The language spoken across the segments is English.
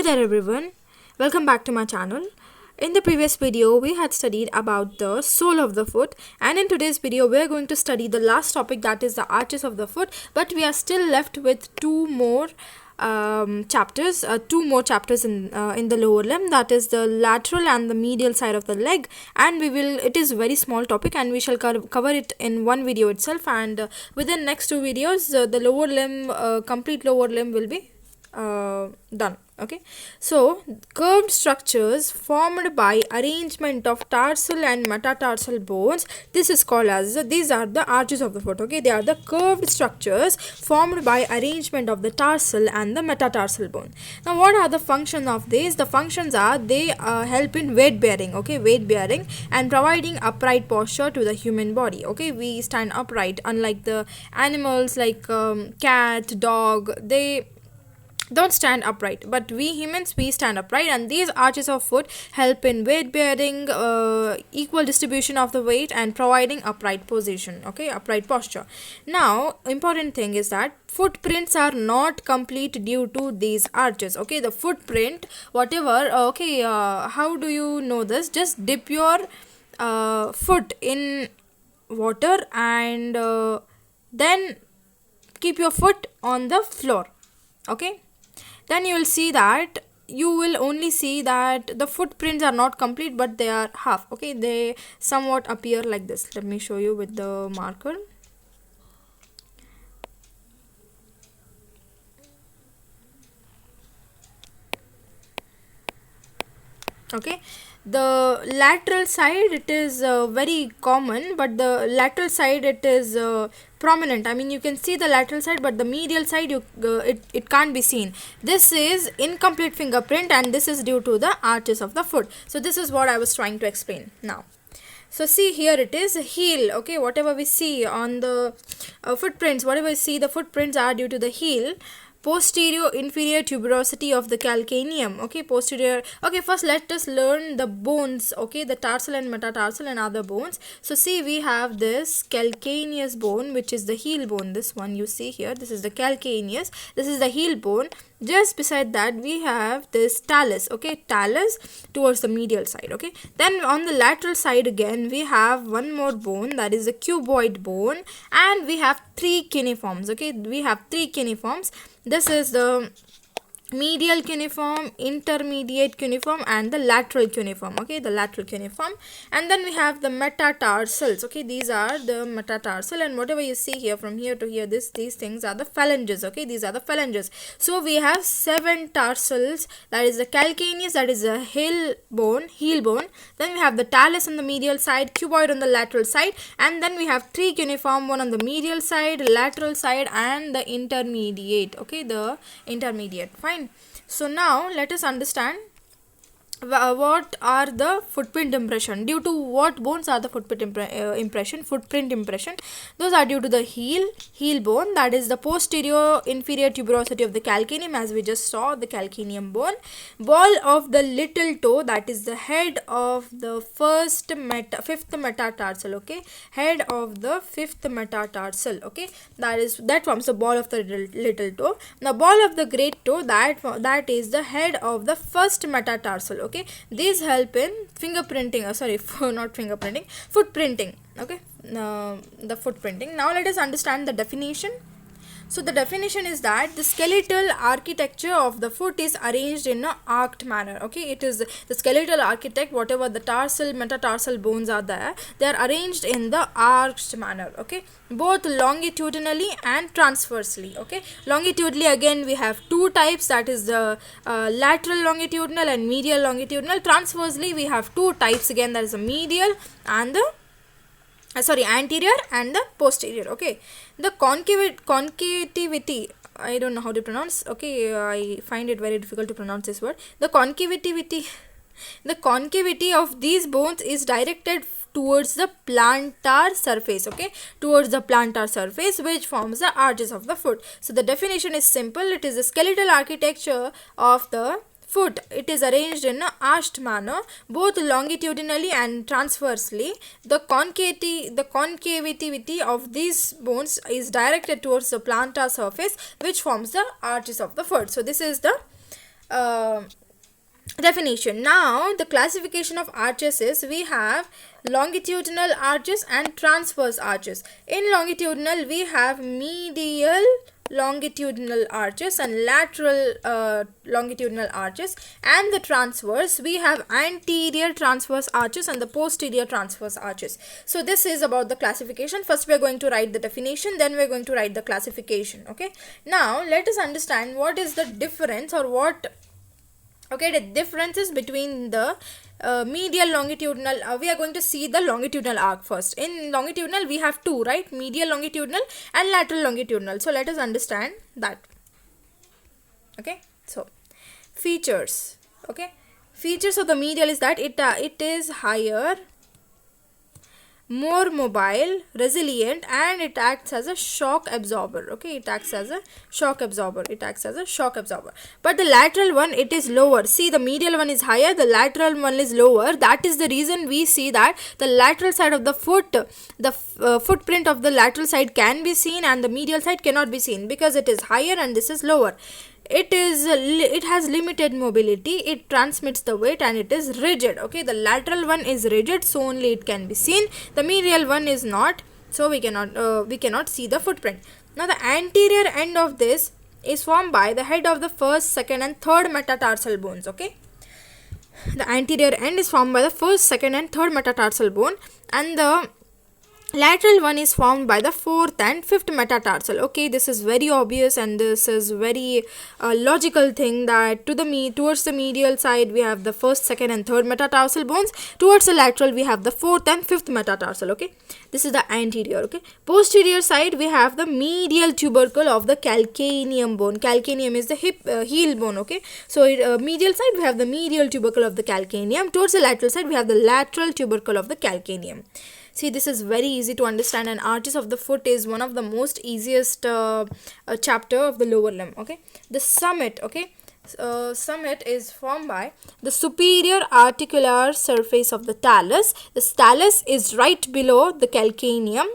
there everyone, welcome back to my channel. In the previous video we had studied about the sole of the foot, and in today's video we are going to study the last topic, that is the arches of the foot. But we are still left with two more chapters in the lower limb, that is the lateral and the medial side of the leg. And it is very small topic and we shall cover it in one video itself, and within next two videos the lower limb, complete lower limb will be done. Okay, so curved structures formed by arrangement of tarsal and metatarsal bones, this is called as these are the arches of the foot. Okay, they are the curved structures formed by arrangement of the tarsal and the metatarsal bone. Now what are the functions of these? The functions are they help in weight bearing. Okay, weight bearing and providing upright posture to the human body. Okay, we stand upright, unlike the animals like cat, dog, they don't stand upright, but we humans, we stand upright, and these arches of foot help in weight bearing, equal distribution of the weight, and providing upright position. Okay, upright posture. Now important thing is that footprints are not complete due to these arches. Okay, the footprint whatever, how do you know this? Just dip your foot in water and then keep your foot on the floor. Okay, then you will see that you will only see that the footprints are not complete, but they are half. Okay, they somewhat appear like this. Let me show you with the marker. Okay, the lateral side, it is very common, but the lateral side, it is prominent. I mean, you can see the lateral side, but the medial side it can't be seen. This is incomplete fingerprint, and this is due to the arches of the foot. So this is what I was trying to explain now. So see, here it is heel. Okay, whatever we see on the footprints, whatever we see, the footprints are due to the heel. Posterior inferior tuberosity of the calcaneum. Okay, posterior. Okay, first let us learn the bones. Okay, the tarsal and metatarsal and other bones. So see, we have this calcaneus bone, which is the heel bone. This one you see here, this is the calcaneus, this is the heel bone. Just beside that we have this talus. Okay, talus towards the medial side. Okay, then on the lateral side again we have one more bone, that is the cuboid bone, and we have three cuneiforms. Okay, we have three cuneiforms. This is the medial cuneiform, intermediate cuneiform, and the lateral cuneiform. Okay, the lateral cuneiform. And then we have the metatarsals. Okay, these are the metatarsal, and whatever you see here from here to here, these things are the phalanges. Okay, these are the phalanges. So we have 7 tarsals, that is the calcaneus, that is the heel bone. Then we have the talus on the medial side, cuboid on the lateral side, and then we have 3 cuneiform, one on the medial side, lateral side, and the intermediate. Okay, the intermediate. Fine. So now let us understand what are the footprint impression. Due to what bones are the footprint impression? Those are due to the heel bone, that is the posterior inferior tuberosity of the calcaneum, as we just saw, the calcaneum bone. Ball of the little toe, that is the head of the fifth metatarsal. Okay, head of the fifth metatarsal. Okay, that forms the ball of the little toe. The ball of the great toe, that is the head of the first metatarsal. Okay, these help in fingerprinting, footprinting. Okay, the footprinting. Now let us understand the definition. So the definition is that the skeletal architecture of the foot is arranged in an arched manner. Okay, it is the skeletal architect, whatever the tarsal, metatarsal bones are there, they are arranged in the arched manner. Okay, both longitudinally and transversely. Okay, longitudinally again we have two types, that is the lateral longitudinal and medial longitudinal. Transversely we have two types again, that is the medial and the anterior and the posterior. Okay, the concavity, I don't know how to pronounce. Okay, I find it very difficult to pronounce this word. The concavity of these bones is directed towards the plantar surface. Okay, towards the plantar surface, which forms the arches of the foot. So the definition is simple. It is the skeletal architecture of the foot. It is arranged in an arched manner, both longitudinally and transversely. The concavity of these bones is directed towards the plantar surface, which forms the arches of the foot. So this is the uh, definition. Now the classification of arches is, we have longitudinal arches and transverse arches. In longitudinal we have medial longitudinal arches and lateral longitudinal arches, and the transverse we have anterior transverse arches and the posterior transverse arches. So this is about the classification. First we are going to write the definition, then we are going to write the classification. Okay, now let us understand what is the difference, or what, okay, the differences between the medial longitudinal. We are going to see the longitudinal arc first. In longitudinal we have two, right? Medial longitudinal and lateral longitudinal. So let us understand that. Okay, so features. Okay, features of the medial is that it is higher, more mobile, resilient, and it acts as a shock absorber. Okay, it acts as a shock absorber. But the lateral one, it is lower. See, the medial one is higher, the lateral one is lower. That is the reason we see that the lateral side of the foot, the footprint of the lateral side can be seen and the medial side cannot be seen, because it is higher and this is lower. It has limited mobility, it transmits the weight, and it is rigid. Okay, the lateral one is rigid, so only it can be seen. The medial one is not, so we cannot see the footprint. Now the anterior end of this is formed by the head of the first, second, and third metatarsal bones. Okay, the anterior end is formed by the first, second, and third metatarsal bone, and the lateral one is formed by the fourth and fifth metatarsal. Okay, this is very obvious, and this is very logical thing, that towards the medial side we have the first, second, and third metatarsal bones. Towards the lateral we have the fourth and fifth metatarsal. Okay, this is the anterior. Okay, posterior side we have the medial tubercle of the calcaneum bone. Calcaneum is the heel bone. Okay, so medial side we have the medial tubercle of the calcaneum. Towards the lateral side we have the lateral tubercle of the calcaneum. See, this is very easy to understand, and arches of the foot is one of the most easiest chapter of the lower limb. Okay, the summit. Okay, summit is formed by the superior articular surface of the talus. The talus is right below the calcaneum,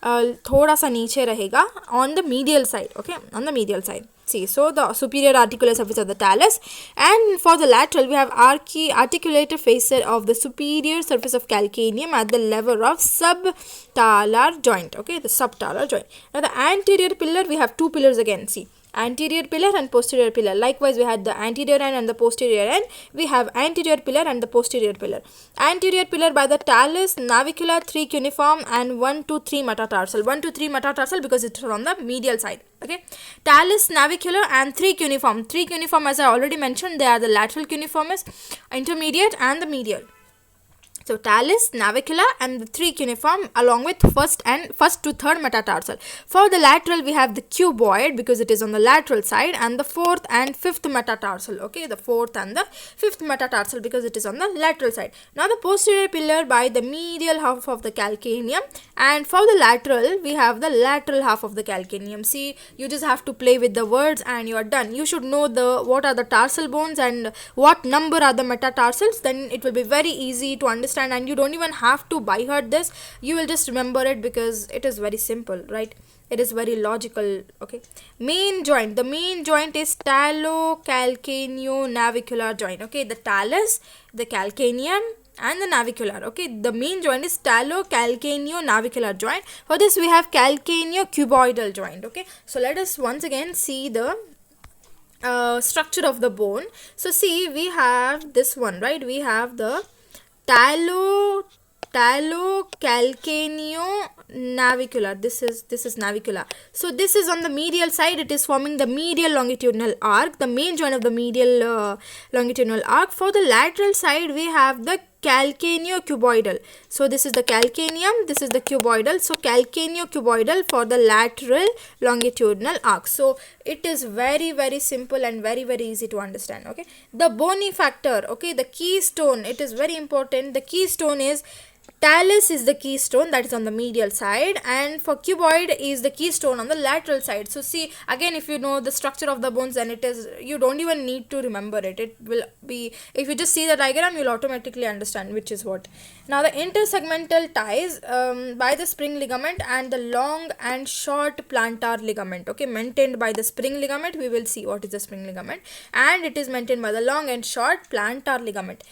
थोड़ा सा नीचे रहेगा on the medial side. Okay, on the medial side. See, so the superior articular surface of the talus, and for the lateral we have articulated face of the superior surface of calcaneum at the level of subtalar joint. Okay, the subtalar joint. Now the anterior pillar, we have two pillars again. See, anterior pillar and posterior pillar. Likewise, we had the anterior end and the posterior end. We have anterior pillar and the posterior pillar. Anterior pillar by the talus, navicular, 3 cuneiform, and 1 to 3 metatarsal. 1 to 3 metatarsal because it's on the medial side. Okay, talus, navicular, and 3 cuneiform. 3 cuneiform, as I already mentioned, they are the lateral cuneiformis, intermediate, and the medial. So talus, navicular, and the 3 cuneiform along with first to third metatarsal. For the lateral we have the cuboid because it is on the lateral side, and the fourth and fifth metatarsal. Okay, the fourth and the fifth metatarsal because it is on the lateral side. Now the posterior pillar by the medial half of the calcaneum, and for the lateral we have the lateral half of the calcaneum. See, you just have to play with the words and you are done. You should know what are the tarsal bones and what number are the metatarsals, then it will be very easy to understand, and you don't even have to by heart this. You will just remember it because it is very simple, right? It is very logical. Okay, main joint. The main joint is talocalcaneo-navicular joint. Okay, the talus, the calcaneum, and the navicular. Okay, the main joint is talocalcaneo-navicular joint. For this we have calcaneo-cuboidal joint. Okay, so let us once again see the structure of the bone. So see, we have this one, right? We have the talocalcaneo-navicular. This is navicular. So this is on the medial side. It is forming the medial longitudinal arc, the main joint of the medial longitudinal arc. For the lateral side we have the calcaneo-cuboidal. So this is the calcaneum, this is the cuboidal. So calcaneo-cuboidal for the lateral longitudinal arc. So it is very simple and very easy to understand. Okay, the bony factor. Okay, the keystone, it is very important. The keystone is Talus is the keystone that is on the medial side, and for cuboid is the keystone on the lateral side. So see, again, if you know the structure of the bones, then it is, you don't even need to remember it. It will be, if you just see the diagram, you'll automatically understand which is what. Now the intersegmental ties by the spring ligament and the long and short plantar ligament, okay, maintained by the spring ligament. We will see what is the spring ligament, and it is maintained by the long and short plantar ligament.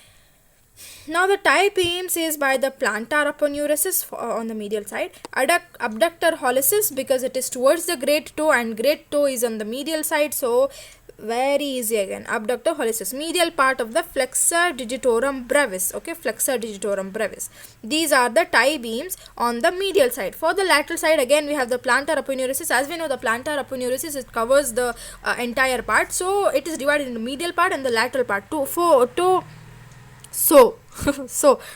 Now the tie beams is by the plantar aponeurosis on the medial side, abductor hallucis because it is towards the great toe, and great toe is on the medial side, so very easy again. Abductor hallucis, medial part of the flexor digitorum brevis, okay, flexor digitorum brevis. These are the tie beams on the medial side. For the lateral side, again we have the plantar aponeurosis. As we know, the plantar aponeurosis, it covers the entire part, so it is divided into medial part and the lateral part. So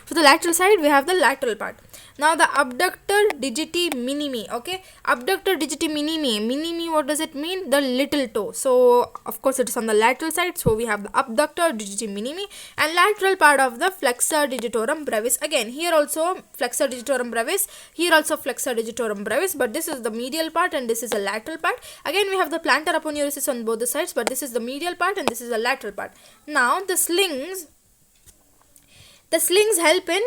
for the lateral side, we have the lateral part. Now the abductor digiti minimi, okay, abductor digiti minimi, what does it mean? The little toe. So of course it is on the lateral side, so we have the abductor digiti minimi and lateral part of the flexor digitorum brevis. Again, here also flexor digitorum brevis, here also flexor digitorum brevis, but this is the medial part and this is the lateral part. Again, we have the plantar aponeurosis on both the sides, but this is the medial part and this is the lateral part. Now the slings help in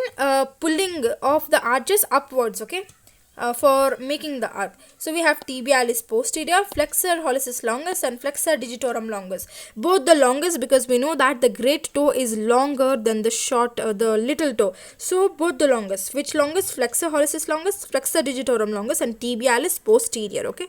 pulling of the arches upwards, okay, for making the arc. So we have tibialis posterior, flexor hallucis longus and flexor digitorum longus. Both the longest, because we know that the great toe is longer than the short, the little toe. So both the longest. Which longest? Flexor hallucis longus, flexor digitorum longus and tibialis posterior, okay.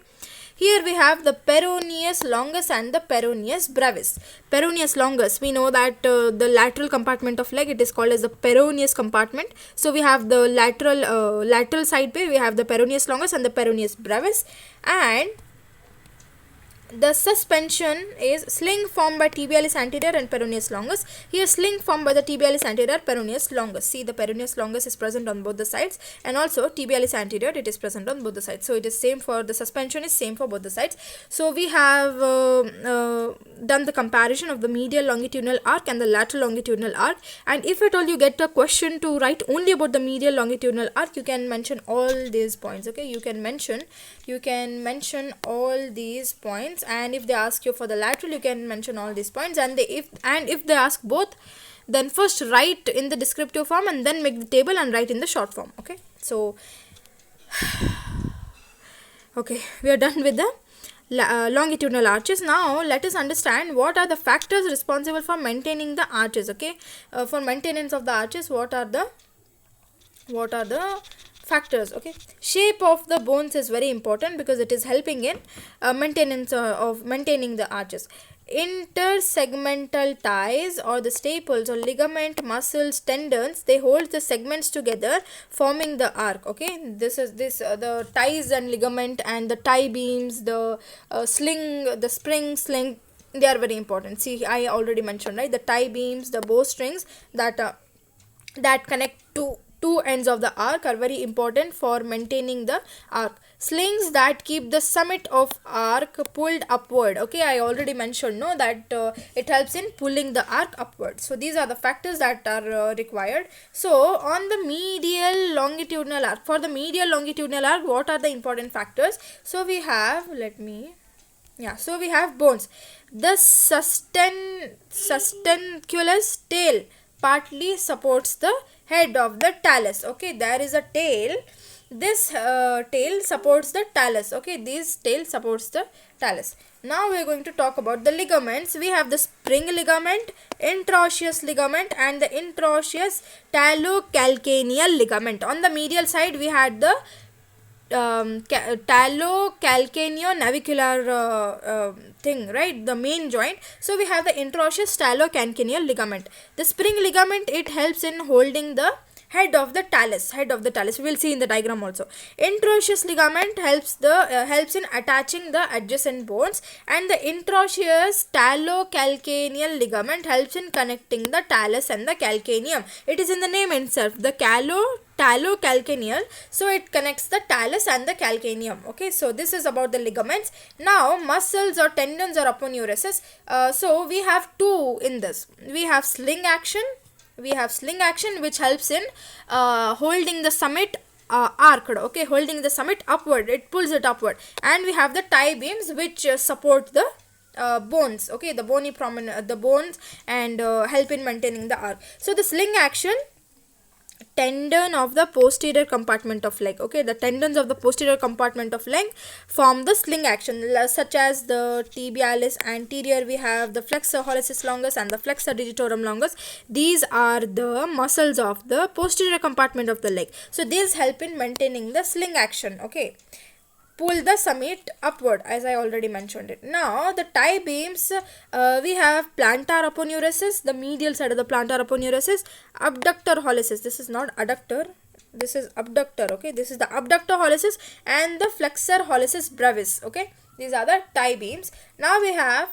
Here we have the peroneus longus and the peroneus brevis. Peroneus longus, we know that the lateral compartment of leg, it is called as the peroneus compartment. So we have the lateral side way, we have the peroneus longus and the peroneus brevis, and the suspension is sling formed by tibialis anterior and peroneus longus. Here sling formed by the tibialis anterior, peroneus longus. See, the peroneus longus is present on both the sides, and also tibialis anterior, it is present on both the sides. So it is same for the suspension, is same for both the sides. So we have done the comparison of the medial longitudinal arc and the lateral longitudinal arc. And if at all you get a question to write only about the medial longitudinal arc, you can mention all these points, okay. You can mention all these points, and if they ask you for the lateral, you can mention all these points, and if they ask both, then first write in the descriptive form and then make the table and write in the short form, okay. So okay, we are done with the longitudinal arches. Now let us understand what are the factors responsible for maintaining the arches, okay. For maintenance of the arches, what are the factors, okay. Shape of the bones is very important because it is helping in maintenance of maintaining the arches. Intersegmental ties or the staples or ligament, muscles, tendons, they hold the segments together forming the arc, okay. This is the ties and ligament and the tie beams, the spring sling, they are very important. See, I already mentioned, right, the tie beams, the bowstrings that connect to two ends of the arc are very important for maintaining the arc. Slings that keep the summit of arc pulled upward, okay. I already mentioned, no, that it helps in pulling the arc upward. So these are the factors that are required. So on the medial longitudinal arc, for the medial longitudinal arc, what are the important factors? So we have, so we have bones. The sustenculus tail partly supports the head of the talus, okay. There is a tail, this tail supports the talus, okay. This tail supports the talus. Now we are going to talk about the ligaments. We have the spring ligament, interosseous ligament and the interosseous talocalcaneal ligament. On the medial side, we had the talocalcaneo-navicular thing, right, the main joint. So we have the interosseous talocalcaneal ligament. The spring ligament, it helps in holding the head of the talus. We will see in the diagram also. Interosseous ligament helps in attaching the adjacent bones, and the interosseous talocalcaneal ligament helps in connecting the talus and the calcaneum. It is in the name itself, the talocalcaneal, so it connects the talus and the calcaneum, okay. So this is about the ligaments. Now muscles or tendons or aponeurosis. So we have two in this. We have sling action we have sling action, which helps in holding the summit arched, okay, holding the summit upward, it pulls it upward. And we have the tie beams, which support the bones, okay, the bony prominent the bones, and help in maintaining the arc. So the sling action, tendon of the posterior compartment of leg, okay, the tendons of the posterior compartment of leg form the sling action, such as the tibialis anterior, we have the flexor hallucis longus and the flexor digitorum longus. These are the muscles of the posterior compartment of the leg, so these help in maintaining the sling action, okay, pull the summit upward, as I already mentioned it. Now the tie beams, we have plantar aponeurosis, the medial side of the plantar aponeurosis, abductor hallucis, this is not adductor, this is abductor, okay, this is the abductor hallucis, and the flexor hallucis brevis, okay, these are the tie beams. Now we have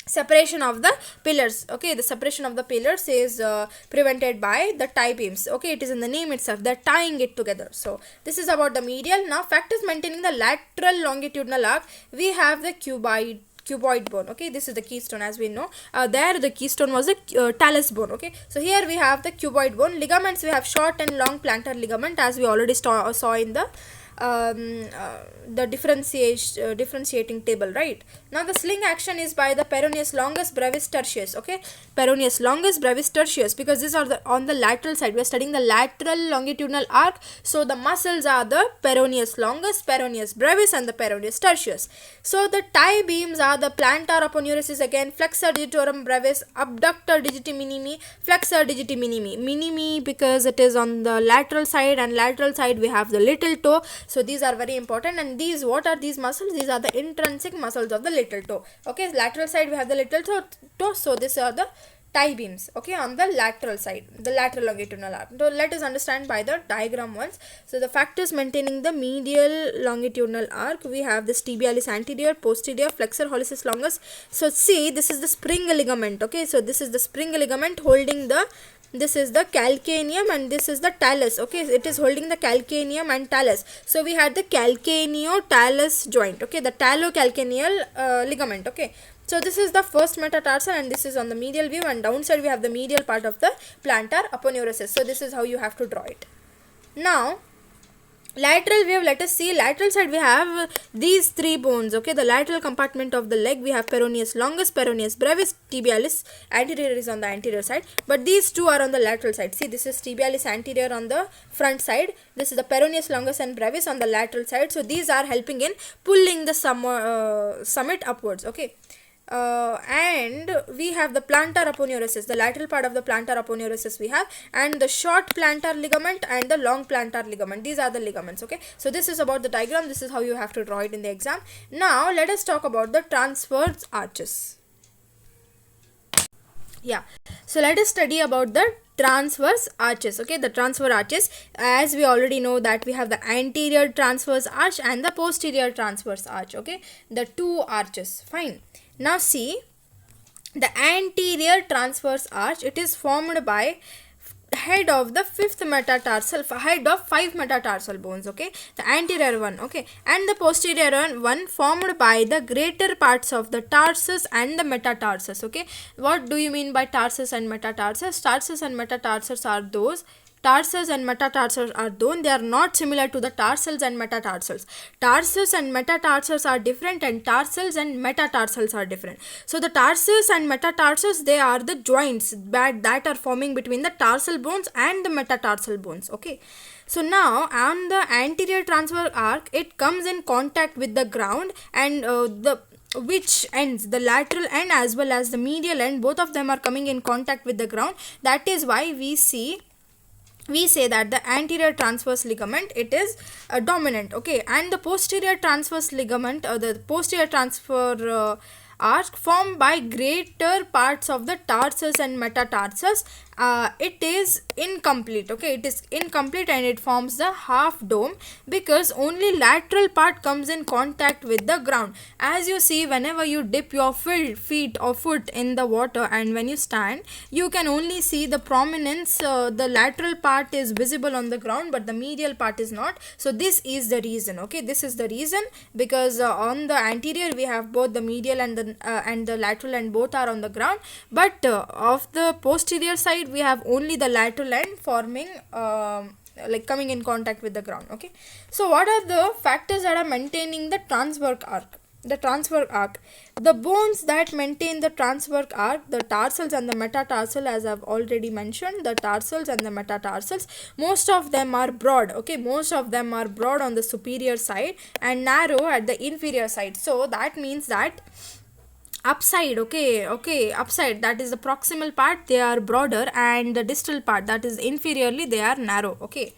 separation of the pillars, okay, the separation of the pillars is prevented by the tie beams, okay, it is in the name itself, they're tying it together. So this is about the medial. Now factors maintaining the lateral longitudinal arc, we have the cuboid bone, okay, this is the keystone, as we know. There the keystone was the talus bone, okay, so here we have the cuboid bone. Ligaments, we have short and long plantar ligament, as we already saw in the differentiating table, right? Now the sling action is by the peroneus longus, brevis, tertius, okay, peroneus longus, brevis, tertius, because these are on the lateral side, we are studying the lateral longitudinal arc, so the muscles are the peroneus longus, peroneus brevis, and the peroneus tertius. So the tie beams are the plantar aponeurosis, again, flexor digitorum brevis, abductor digiti minimi, flexor digiti minimi because it is on the lateral side, and lateral side we have the little toe. So these are very important. And these, what are these muscles? These are the intrinsic muscles of the little toe, okay, lateral side we have the little toe, so these are the tie beams, okay, on the lateral side, the lateral longitudinal arc. So let us understand by the diagram once. So the factors maintaining the medial longitudinal arc, we have this tibialis anterior, posterior, flexor hallucis longus. So see, this is the spring ligament, okay, so this is the spring ligament holding the, this is the calcaneum, and this is the talus, okay, it is holding the calcaneum and talus. So we had the calcaneo-talus joint, okay, the talocalcaneal ligament, okay. So this is the first metatarsal, and this is on the medial view, and downside we have the medial part of the plantar aponeurosis. So this is how you have to draw it. Now lateral view, let us see. Lateral side we have these three bones, okay, the lateral compartment of the leg, we have peroneus longus, peroneus brevis, tibialis anterior is on the anterior side, but these two are on the lateral side. See, this is tibialis anterior on the front side, this is the peroneus longus and brevis on the lateral side. So these are helping in pulling the summit upwards, okay. And we have the plantar aponeurosis, the lateral part of the plantar aponeurosis we have, and the short plantar ligament and the long plantar ligament, these are the ligaments, okay. So this is about the diagram, this is how you have to draw it in the exam. Now let us talk about the transverse arches. Yeah, so let us study about the transverse arches, okay, the transverse arches, as we already know that we have the anterior transverse arch and the posterior transverse arch, okay, the two arches, fine. Now see, the anterior transverse arch, it is formed by head of the fifth metatarsal, head of 5 metatarsal bones, okay, the anterior one, okay, and the posterior one formed by the greater parts of the tarsus and the metatarsus, okay. What do you mean by tarsus and metatarsus? Tarsus and metatarsus are those, tarsus and metatarsals are those, they are not similar to the tarsals and metatarsals. Tarsus and metatarsals are different, and tarsals and metatarsals are different. So the tarsus and metatarsals, they are the joints that are forming between the tarsal bones and the metatarsal bones, okay. So now on the anterior transverse arc, it comes in contact with the ground, and which ends, the lateral end as well as the medial end, both of them are coming in contact with the ground. That is why we say that the anterior transverse ligament, it is dominant, okay, and the posterior transverse ligament, the posterior transverse arch formed by greater parts of the tarsus and metatarsus it is incomplete. Okay, it is incomplete and it forms the half dome because only lateral part comes in contact with the ground. As you see, whenever you dip your feet or foot in the water and when you stand, you can only see the prominence, the lateral part is visible on the ground but the medial part is not. So this is the reason. Okay, this is the reason, because on the anterior we have both the medial and the lateral, and both are on the ground, but of the posterior side we have only the lateral end forming like coming in contact with the ground. Okay, so what are the factors that are maintaining the transverse arc? The transverse arc, the bones that maintain the transverse arc, the tarsals and the metatarsal, as I've already mentioned, the tarsals and the metatarsals, most of them are broad. Okay, most of them are broad on the superior side and narrow at the inferior side. So that means that upside, upside, that is the proximal part, they are broader, and the distal part, that is inferiorly, they are narrow. Okay,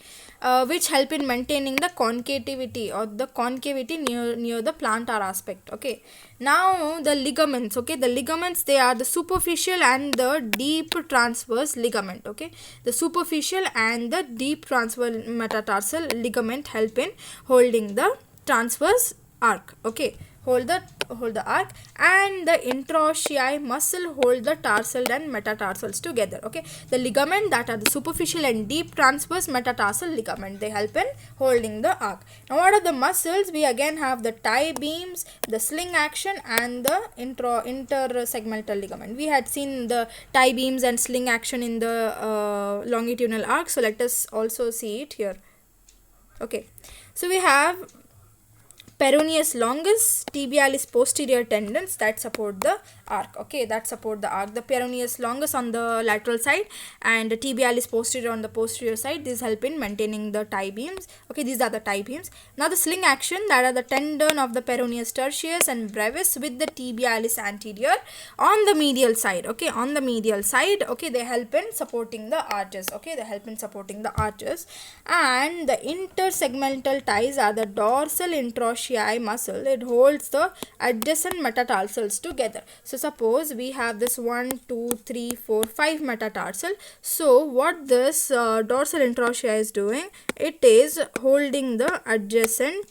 which help in maintaining the concavity or the concavity near the plantar aspect. Okay, now the ligaments. Okay, the ligaments, they are the superficial and the deep transverse ligament. Okay, the superficial and the deep transverse metatarsal ligament help in holding the transverse arc. Okay, hold the arc, and the interossei muscle hold the tarsal and metatarsals together. Okay, the ligament that are the superficial and deep transverse metatarsal ligament, they help in holding the arc. Now what are the muscles? We again have the tie beams, the sling action, and the intersegmental ligament. We had seen the tie beams and sling action in the longitudinal arc, so let us also see it here. Okay, so we have peroneus longus, tibialis posterior tendons that support the arc. Okay, that support the arc. The peroneus longus on the lateral side and the tibialis posterior on the posterior side, these help in maintaining the tie beams. Okay, these are the tie beams. Now the sling action, that are the tendon of the peroneus tertius and brevis with the tibialis anterior on the medial side. Okay, on the medial side, okay, they help in supporting the arches. Okay, they help in supporting the arches. And the intersegmental ties are the dorsal interossei muscle. It holds the adjacent metatarsals together. So suppose we have this 1, 2, 3, 4, 5 metatarsal. So what this dorsal interossei is doing, it is holding the adjacent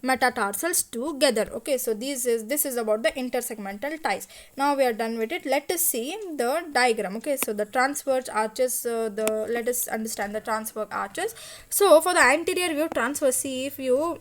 metatarsals together. Okay, so this is about the intersegmental ties. Now we are done with it. Let us see the diagram. Okay, so the transverse arches, let us understand the transverse arches. So for the anterior view transverse, see, if you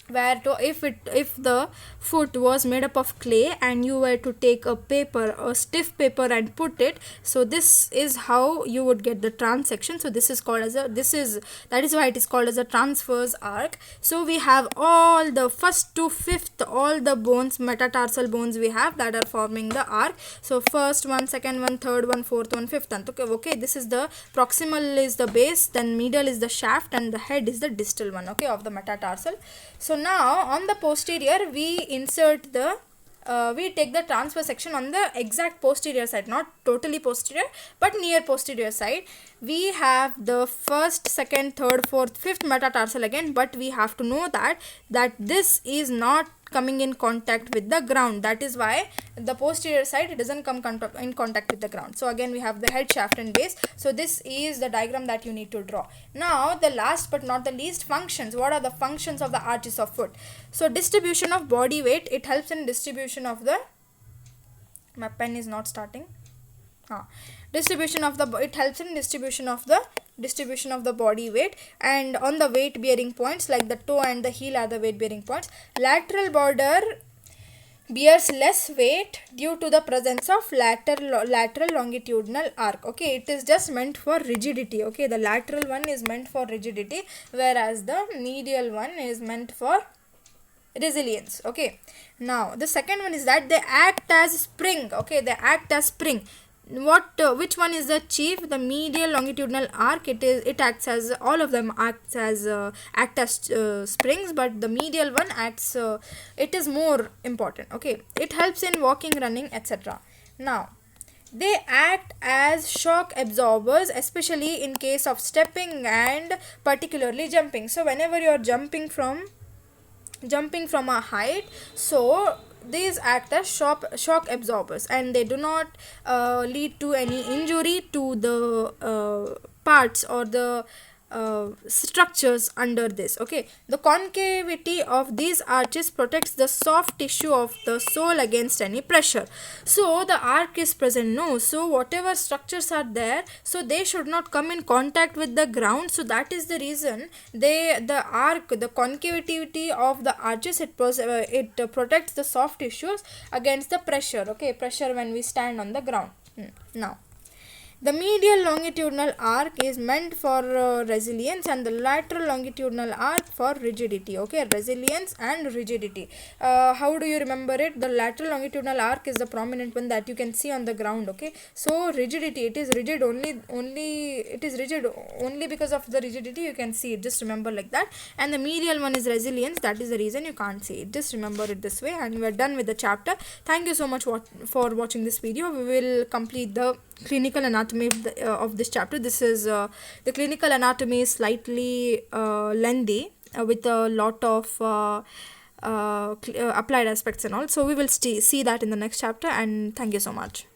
where to if the foot was made up of clay and you were to take a paper, a stiff paper, and put it, so this is how you would get the trans section. So this is called as a, that is why it is called as a transverse arc. So we have all the first to fifth, all the bones, metatarsal bones we have that are forming the arc. So first one, second one, third one, fourth one, fifth one. Okay, this is the proximal is the base, then medial is the shaft, and the head is the distal one, okay, of the metatarsal. So now on the posterior we insert the we take the transverse section on the exact posterior side, not totally posterior but near posterior side. We have the first, second, third, fourth, fifth metatarsal again, but we have to know that this is not coming in contact with the ground. That is why the posterior side, it doesn't come in contact with the ground. So again we have the head, shaft, and base. So this is the diagram that you need to draw. Now the last but not the least, functions. What are the functions of the arches of foot? So distribution of body weight, it helps in distribution of the, my pen is not starting. Distribution of the, it helps in distribution of the body weight, and on the weight bearing points like the toe and the heel are the weight bearing points. Lateral border bears less weight due to the presence of lateral longitudinal arc. Okay, it is just meant for rigidity. Okay, the lateral one is meant for rigidity, whereas the medial one is meant for resilience. Okay, now the second one is that they act as spring. Okay, they act as spring. Which one is the chief? The medial longitudinal arc, it acts as, all of them act as springs, but the medial one acts, it is more important. Okay, it helps in walking, running, etc. Now they act as shock absorbers, especially in case of stepping and particularly jumping. So whenever you are jumping from a height, so these act as shock absorbers, and they do not lead to any injury to the parts or the structures under this. Okay, the concavity of these arches protects the soft tissue of the sole against any pressure. So the arc is present, no, so whatever structures are there, so they should not come in contact with the ground. So that is the reason the concavity of the arches, it protects the soft tissues against the pressure. Okay, pressure when we stand on the ground. Now the medial longitudinal arc is meant for resilience, and the lateral longitudinal arc for rigidity. Okay, resilience and rigidity. How do you remember it? The lateral longitudinal arc is the prominent one that you can see on the ground. Okay, so rigidity, it is rigid only because of the rigidity you can see it. Just remember like that. And the medial one is resilience. That is the reason you can't see it. Just remember it this way, and we are done with the chapter. Thank you so much for watching this video. We will complete the clinical anatomy of this chapter. This is the clinical anatomy is slightly lengthy with a lot of applied aspects and all. So we will see that in the next chapter, and thank you so much.